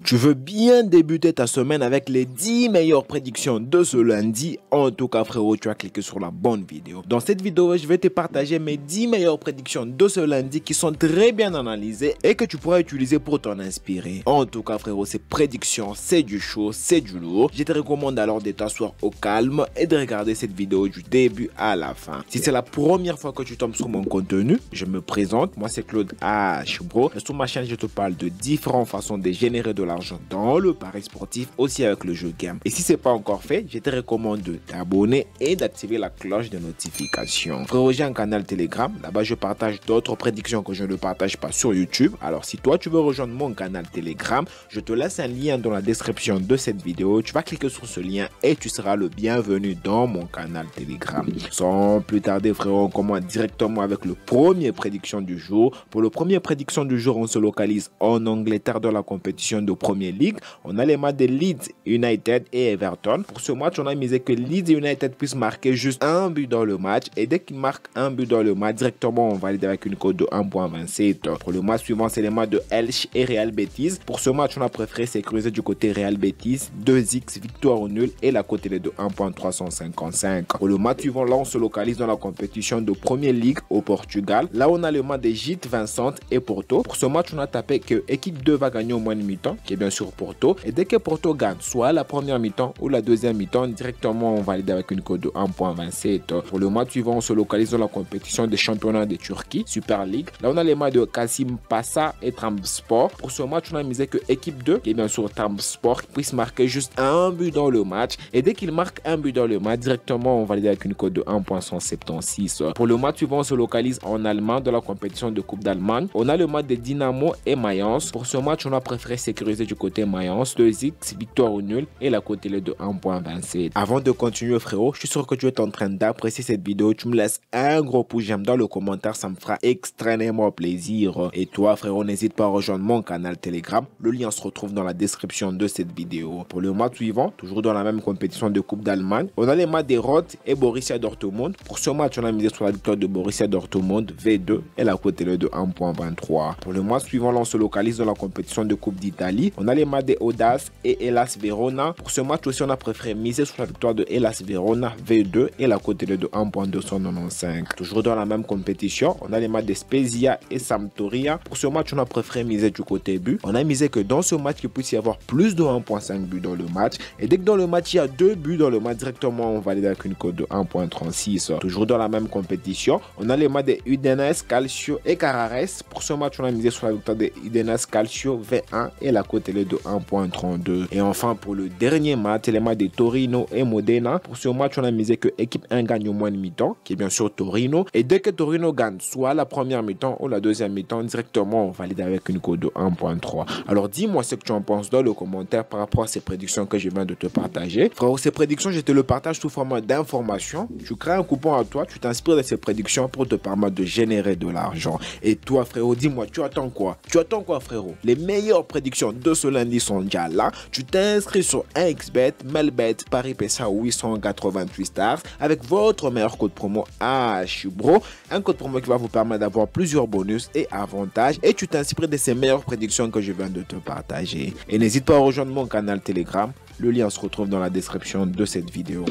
Tu veux bien débuter ta semaine avec les 10 meilleures prédictions de ce lundi? En tout cas frérot, tu as cliqué sur la bonne vidéo. Dans cette vidéo, je vais te partager mes 10 meilleures prédictions de ce lundi qui sont très bien analysées et que tu pourras utiliser pour t'en inspirer. En tout cas frérot, ces prédictions, c'est du chaud, c'est du lourd. Je te recommande alors de t'asseoir au calme et de regarder cette vidéo du début à la fin. Si c'est la première fois que tu tombes sur mon contenu, je me présente, moi c'est Claude H Bro. Sur ma chaîne, je te parle de différentes façons de générer de l'argent dans le pari sportif, aussi avec le jeu game. Et si c'est pas encore fait, je te recommande de t'abonner et d'activer la cloche de notification. Frérot, j'ai un canal Telegram, là-bas je partage d'autres prédictions que je ne partage pas sur YouTube. Alors si toi tu veux rejoindre mon canal Telegram, je te laisse un lien dans la description de cette vidéo. Tu vas cliquer sur ce lien et tu seras le bienvenu dans mon canal Telegram. Sans plus tarder frérot, on commence directement avec le premier prédiction du jour. Pour le premier prédiction du jour, on se localise en Angleterre dans la compétition de Premier League. On a les matchs de Leeds United et Everton. Pour ce match, on a misé que Leeds United puisse marquer juste un but dans le match. Et dès qu'il marque un but dans le match, directement on valide avec une cote de 1.27. Pour le match suivant, c'est les matchs de Elche et Real Betis. Pour ce match, on a préféré sécuriser du côté Real Betis. 2x victoire au nul et la cote est de 1.355. Pour le match suivant, là on se localise dans la compétition de Premier League au Portugal. Là on a le match de Gite Vincent et Porto. Pour ce match, on a tapé que équipe 2 va gagner au moins de mi-temps, qui est bien sûr Porto. Et dès que Porto gagne, soit la première mi-temps ou la deuxième mi-temps, directement on valide avec une cote de 1.27. Pour le match suivant, on se localise dans la compétition des championnats de Turquie, Super League. Là on a les matchs de Kasim Pasa et Trabzonspor. Pour ce match, on a misé que équipe 2, qui est bien sûr Trabzonspor, puisse marquer juste un but dans le match. Et dès qu'il marque un but dans le match, directement on valide avec une cote de 1.176. Pour le match suivant, on se localise en Allemagne dans la compétition de Coupe d'Allemagne. On a le match de Dynamo et Mayence. Pour ce match, on a préféré sécuriser du côté Mayence, 2x, victoire au nul et la cote est de 1.27. Avant de continuer frérot, je suis sûr que tu es en train d'apprécier cette vidéo. Tu me laisses un gros pouce j'aime dans le commentaire, ça me fera extrêmement plaisir. Et toi frérot, n'hésite pas à rejoindre mon canal Telegram. Le lien se retrouve dans la description de cette vidéo. Pour le match suivant, toujours dans la même compétition de Coupe d'Allemagne, on a les matchs des Roth et Borussia Dortmund. Pour ce match, on a misé sur la victoire de Borussia Dortmund, V2 et la cote est de 1.23. Pour le match suivant, là, on se localise dans la compétition de Coupe d'Italie. On a les matchs de Audace et Hellas Verona. Pour ce match aussi, on a préféré miser sur la victoire de Hellas Verona, V2 et la cote est de 1.295. Toujours dans la même compétition, on a les matchs de Spezia et Sampdoria. Pour ce match, on a préféré miser du côté but. On a misé que dans ce match, il puisse y avoir plus de 1.5 buts dans le match. Et dès que dans le match, il y a 2 buts dans le match, directement, on valide avec une cote de 1.36. Toujours dans la même compétition, on a les matchs de Udinese, Calcio et Carares. Pour ce match, on a misé sur la victoire de Udinese Calcio, V1 et la cote est de 1.32. Et enfin, pour le dernier match, les matchs de Torino et Modena. Pour ce match, on a misé que équipe 1 gagne au moins de mi-temps, qui est bien sûr Torino. Et dès que Torino gagne, soit la première mi-temps ou la deuxième mi-temps, directement, on valide avec une cote de 1.3. Alors, dis-moi ce que tu en penses dans le commentaire par rapport à ces prédictions que je viens de te partager. Frérot, ces prédictions, je te le partage sous format d'information. Tu crées un coupon à toi, tu t'inspires de ces prédictions pour te permettre de générer de l'argent. Et toi, frérot, dis-moi, tu attends quoi? Tu attends quoi, frérot? Les meilleures prédictions de ce lundi sont déjà là. Tu t'inscris sur 1xBet, Melbet, Paris PSA 888 stars avec votre meilleur code promo HBRO. Un code promo qui va vous permettre d'avoir plusieurs bonus et avantages. Et tu t'inspires de ces meilleures prédictions que je viens de te partager. Et n'hésite pas à rejoindre mon canal Telegram. Le lien se retrouve dans la description de cette vidéo.